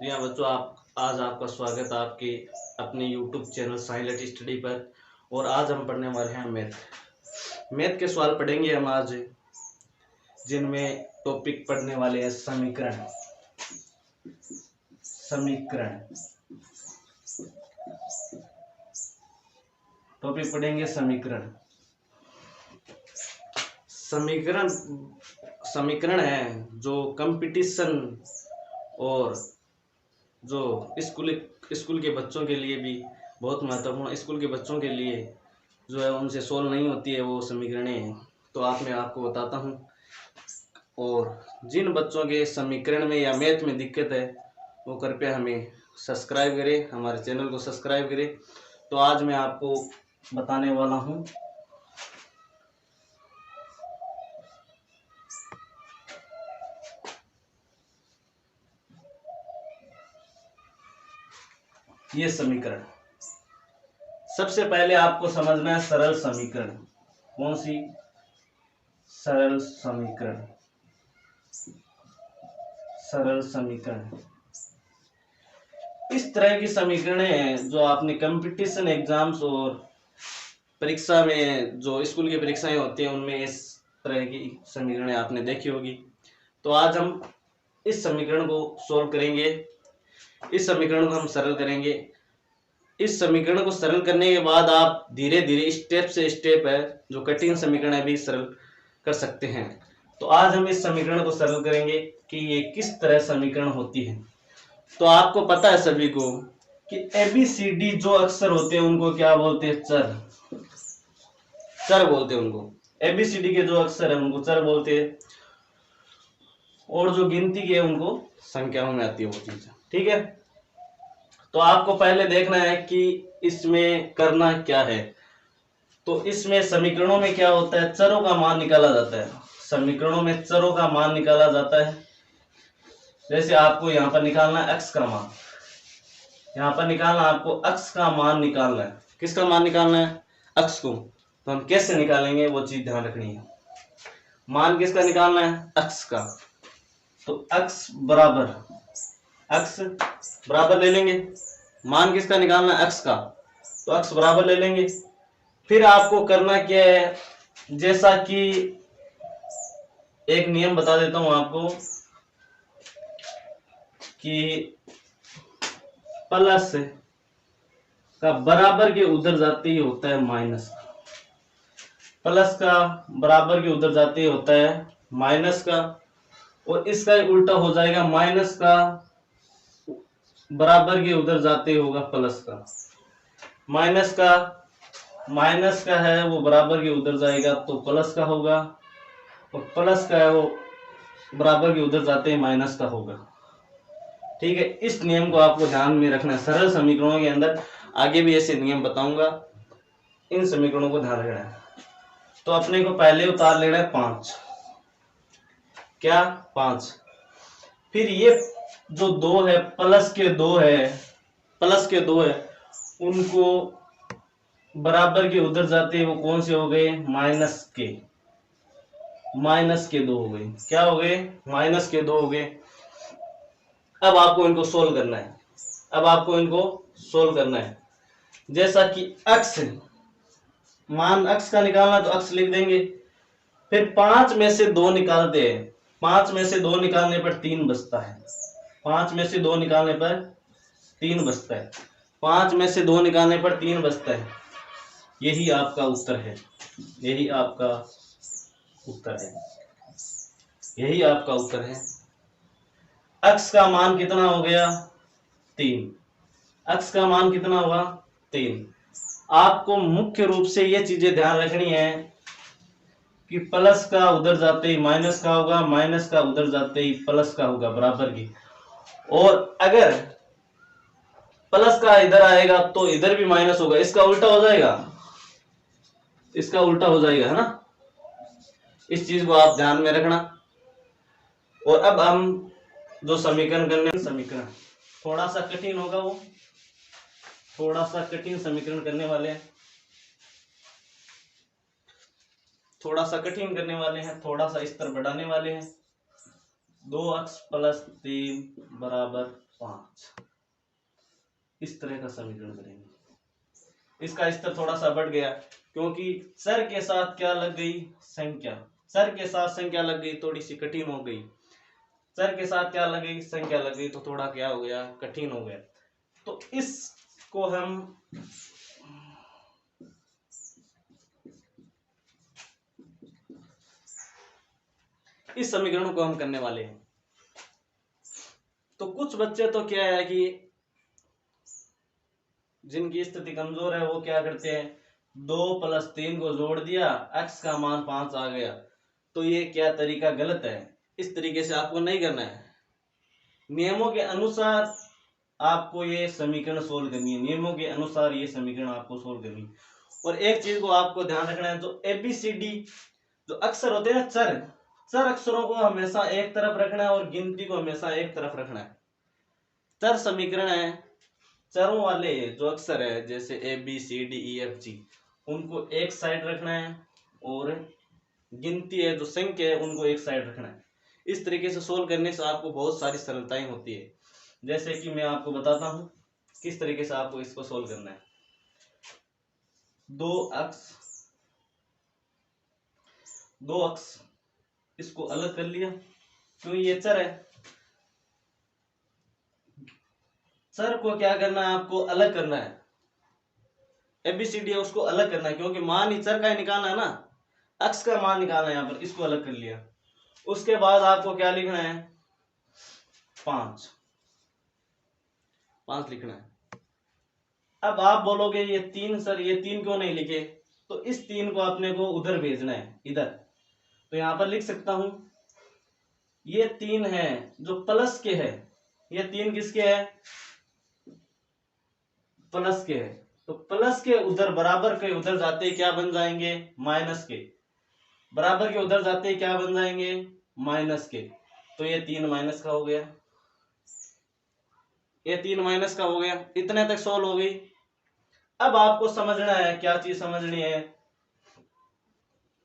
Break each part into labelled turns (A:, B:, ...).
A: जी हाँ बच्चों, आप आज आपका स्वागत है आपके अपने YouTube चैनल साइलेंट स्टडी पर। और आज हम पढ़ने वाले हैं मैथ के सवाल पढ़ेंगे हम आज, जिनमें टॉपिक पढ़ने वाले हैं समीकरण। टॉपिक पढ़ेंगे समीकरण। समीकरण है जो कंपटीशन और जो स्कूल के बच्चों के लिए भी बहुत महत्वपूर्ण, स्कूल के बच्चों के लिए जो है उनसे सोल्व नहीं होती है वो समीकरणें हैं। तो मैं आपको बताता हूँ। और जिन बच्चों के समीकरण में या मैथ में दिक्कत है वो कृपया हमें सब्सक्राइब करें, हमारे चैनल को सब्सक्राइब करें। तो आज मैं आपको बताने वाला हूँ ये समीकरण। सबसे पहले आपको समझना है सरल समीकरण। कौन सी? सरल समीकरण। इस तरह की समीकरणें हैं जो आपने कंपटीशन एग्जाम्स और परीक्षा में, जो स्कूल की परीक्षाएं होती हैं उनमें इस तरह की समीकरणें आपने देखी होगी। तो आज हम इस समीकरण को सॉल्व करेंगे, इस समीकरण को हम सरल करेंगे। इस समीकरण को सरल करने के बाद आप धीरे धीरे स्टेप से स्टेप है जो कठिन समीकरण है भी सरल कर सकते हैं। तो आज हम इस समीकरण को सरल करेंगे कि ये किस तरह समीकरण होती है। तो आपको पता है सभी को कि ABCD जो अक्षर होते हैं उनको क्या बोलते हैं? चर बोलते हैं उनको। ABCD के जो अक्षर है उनको चर बोलते हैं, और जो गिनती के उनको संख्याओं में आती है वो चीज। ठीक है, तो आपको पहले देखना है कि इसमें करना क्या है। तो इसमें समीकरणों में क्या होता है? चरों का मान निकाला जाता है। समीकरणों में चरों का मान निकाला जाता है। जैसे आपको यहाँ पर निकालना है x का मान, यहाँ पर निकालना आपको x का मान निकालना है। किसका मान निकालना है? x को। तो हम कैसे निकालेंगे वो चीज ध्यान रखनी है। मान किसका निकालना है? x का। तो x बराबर ले लेंगे। मान किसका निकालना है? x का। तो x बराबर ले लेंगे। फिर आपको करना क्या है? जैसा कि एक नियम बता देता हूं आपको कि प्लस का बराबर के उधर जाते ही होता है माइनस का। प्लस का बराबर के उधर जाते ही होता है माइनस का, और इसका उल्टा हो जाएगा। माइनस का बराबर के उधर जाते होगा प्लस का। माइनस का है वो बराबर के उधर जाएगा तो प्लस का होगा, और प्लस का है वो बराबर के उधर जाते ही माइनस का होगा। ठीक है, इस नियम को आपको ध्यान में रखना है। सरल समीकरणों के अंदर आगे भी ऐसे नियम बताऊंगा, इन समीकरणों को ध्यान रखना है। तो अपने को पहले उतार लेना है 5। क्या? 5। फिर ये जो 2 है, प्लस के 2 है, उनको बराबर के उधर जाते हैं वो कौन से हो गए? माइनस के 2 हो गए। क्या हो गए? माइनस के 2 हो गए। अब आपको इनको सोल्व करना है। जैसा कि x, मान x का निकालना तो x लिख देंगे। फिर 5 में से 2 निकालते हैं। 5 में से 2 निकालने पर 3 बचता है। 5 में से 2 निकालने पर 3 बचता है। 5 में से 2 निकालने पर 3 बचता है। यही आपका उत्तर है। यही आपका उत्तर है। x का मान कितना हो गया? 3। x का मान कितना हुआ? 3। आपको मुख्य रूप से ये चीजें ध्यान रखनी है कि प्लस का उधर जाते ही माइनस का होगा, माइनस का उधर जाते ही प्लस का होगा बराबर की। और अगर प्लस का इधर आएगा तो इधर भी माइनस होगा। इसका उल्टा हो जाएगा, है ना। इस चीज को आप ध्यान में रखना। और अब हम जो समीकरण थोड़ा सा कठिन होगा, वो थोड़ा सा कठिन समीकरण करने वाले हैं। थोड़ा सा स्तर बढ़ाने वाले हैं। 2x + 3 = 5। इस तरह का समीकरण करेंगे। इसका स्तर थोड़ा सा बढ़ गया क्योंकि चर के साथ क्या लग गई, संख्या। चर के साथ संख्या लग गई, थोड़ी सी कठिन हो गई। चर के साथ क्या लग गई, संख्या लग गई, तो थोड़ा क्या हो गया, कठिन हो गया। तो इसको हम इस समीकरण को हम करने वाले हैं। तो कुछ बच्चे तो क्या है कि जिनकी स्थिति कमजोर है वो क्या करते हैं, 2 + 3 को जोड़ दिया, x का मान 5 आ गया। तो ये क्या तरीका गलत है। इस तरीके से आपको नहीं करना है। नियमों के अनुसार आपको ये समीकरण सोल्व करनी है। नियमों के अनुसार ये समीकरण आपको सोल्व करनी है। और एक चीज को आपको ध्यान रखना है, जो ABCD जो अक्षर होते हैं चर अक्षरों को हमेशा एक तरफ रखना है और गिनती को हमेशा एक तरफ रखना है। चर समीकरण है, चरों वाले जो अक्षर है जैसे ABCDEFG उनको एक साइड रखना है और गिनती है जो संख्या है उनको एक साइड रखना है। इस तरीके से सोल्व करने से आपको बहुत सारी सरलताएं होती है। जैसे कि मैं आपको बताता हूं किस तरीके से आपको इसको सोल्व करना है। 2 अक्ष इसको अलग कर लिया, क्यों, ये चर है। चर को क्या करना है, आपको अलग करना है। ABCD है उसको अलग करना है क्योंकि मान ही चर का ही निकालना है ना, अक्ष का मान निकालना है। यहाँ पर इसको अलग कर लिया। उसके बाद आपको क्या लिखना है, 5 लिखना है। अब आप बोलोगे ये 3 सर, ये 3 क्यों नहीं लिखे, तो इस 3 को अपने को उधर भेजना है, इधर। तो यहां पर लिख सकता हूं ये 3 है जो प्लस के है, ये 3 किसके है, प्लस के है। तो प्लस के उधर बराबर के उधर जाते ही क्या बन जाएंगे, माइनस के। बराबर के उधर जाते ही क्या बन जाएंगे, माइनस के। तो ये 3 माइनस का हो गया, ये 3 माइनस का हो गया। इतने तक सोल्व हो गई। अब आपको समझना है, क्या चीज समझनी है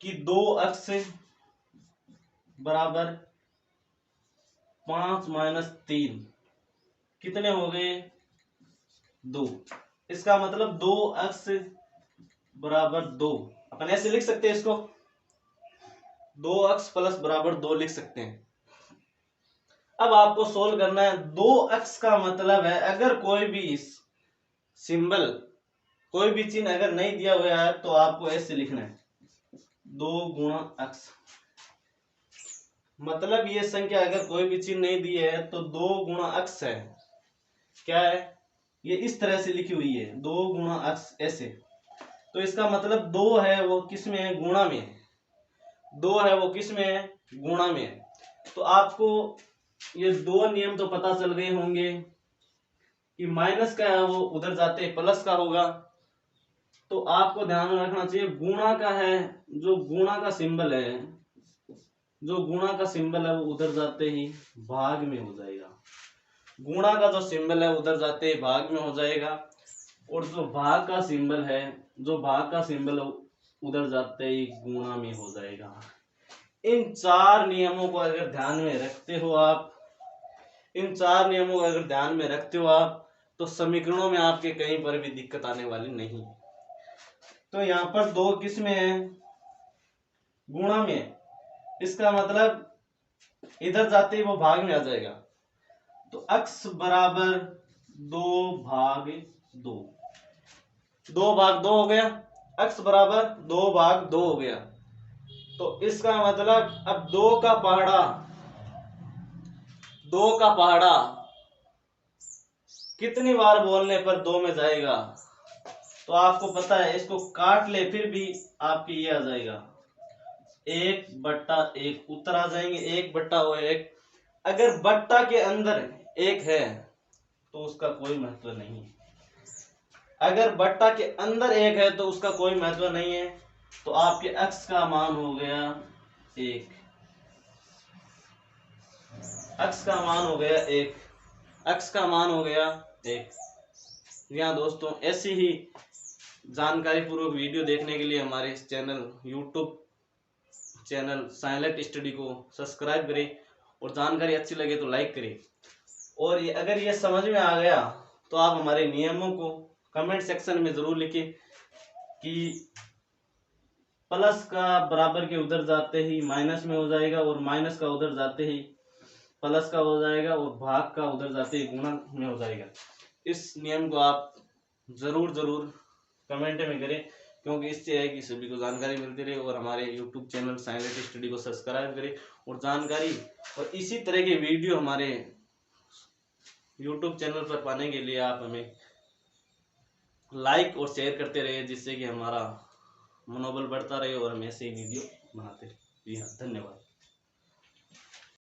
A: कि 2 अक्ष बराबर 5 - 3 कितने हो गए, 2। इसका मतलब 2 अक्ष बराबर 2। अपन ऐसे लिख सकते हैं इसको, 2 अक्ष प्लस बराबर 2 लिख सकते हैं। अब आपको सोल्व करना है। 2 अक्ष का मतलब है अगर कोई भी सिंबल, कोई भी चिन्ह अगर नहीं दिया हुआ है तो आपको ऐसे लिखना है, 2 × अक्ष। मतलब ये संख्या अगर कोई भी चिन्ह नहीं दी है तो 2 × अक्ष है। क्या है, ये इस तरह से लिखी हुई है, 2 × अक्ष ऐसे। तो इसका मतलब 2 है वो किस में है, गुणा में है। 2 है वो किस में है, गुणा में है। तो आपको ये 2 नियम तो पता चल गए होंगे कि माइनस का है वो उधर जाते प्लस का होगा। तो आपको ध्यान में रखना चाहिए गुणा का है, जो गुणा का सिंबल है, जो गुणा का सिंबल है वो उधर जाते ही भाग में हो जाएगा। गुणा का जो सिंबल है उधर जाते ही भाग में हो जाएगा। और जो भाग का सिंबल है, जो भाग का सिंबल है उधर जाते ही गुणा में हो जाएगा। इन 4 नियमों को अगर ध्यान में रखते हो आप, इन 4 नियमों को अगर ध्यान में रखते हो आप, तो समीकरणों में आपके कहीं पर भी दिक्कत आने वाली नहीं। तो यहाँ पर 2 किस में है, गुणा में। इसका मतलब इधर जाते ही वो भाग में आ जाएगा। तो अक्ष बराबर 2/2, 2/2 हो गया। अक्ष बराबर 2/2 हो गया। तो इसका मतलब अब 2 का पहाड़ा कितनी बार बोलने पर 2 में जाएगा, तो आपको पता है, इसको काट ले फिर भी आपके ये आ जाएगा 1/1 उत्तर आ जाएंगे, 1/1। अगर बट्टा के अंदर 1 है तो उसका कोई महत्व नहीं है। अगर बट्टा के अंदर 1 है तो उसका कोई महत्व नहीं है। तो आपके अक्ष का मान हो गया 1, अक्ष का मान हो गया 1, अक्ष का मान हो गया 1। यहाँ दोस्तों ऐसी ही जानकारी पूर्वक वीडियो देखने के लिए हमारे इस यूट्यूब चैनल साइलेंट स्टडी को सब्सक्राइब करें और जानकारी अच्छी लगे तो लाइक करें। और अगर ये समझ में आ गया तो आप हमारे नियमों को कमेंट सेक्शन में जरूर लिखें कि प्लस का बराबर के उधर जाते ही माइनस में हो जाएगा, और माइनस का उधर जाते ही प्लस का हो जाएगा, और भाग का उधर जाते ही गुणा में हो जाएगा। इस नियम को आप जरूर जरूर कमेंट में करें, क्योंकि इससे है कि सभी को जानकारी मिलती रहे। और हमारे यूट्यूब चैनल साइंस स्टडी को सब्सक्राइब करें, और जानकारी और इसी तरह के वीडियो हमारे यूट्यूब चैनल पर पाने के लिए आप हमें लाइक और शेयर करते रहे, जिससे कि हमारा मनोबल बढ़ता रहे और हम ऐसे ही वीडियो बनाते रहे। जी हाँ, धन्यवाद।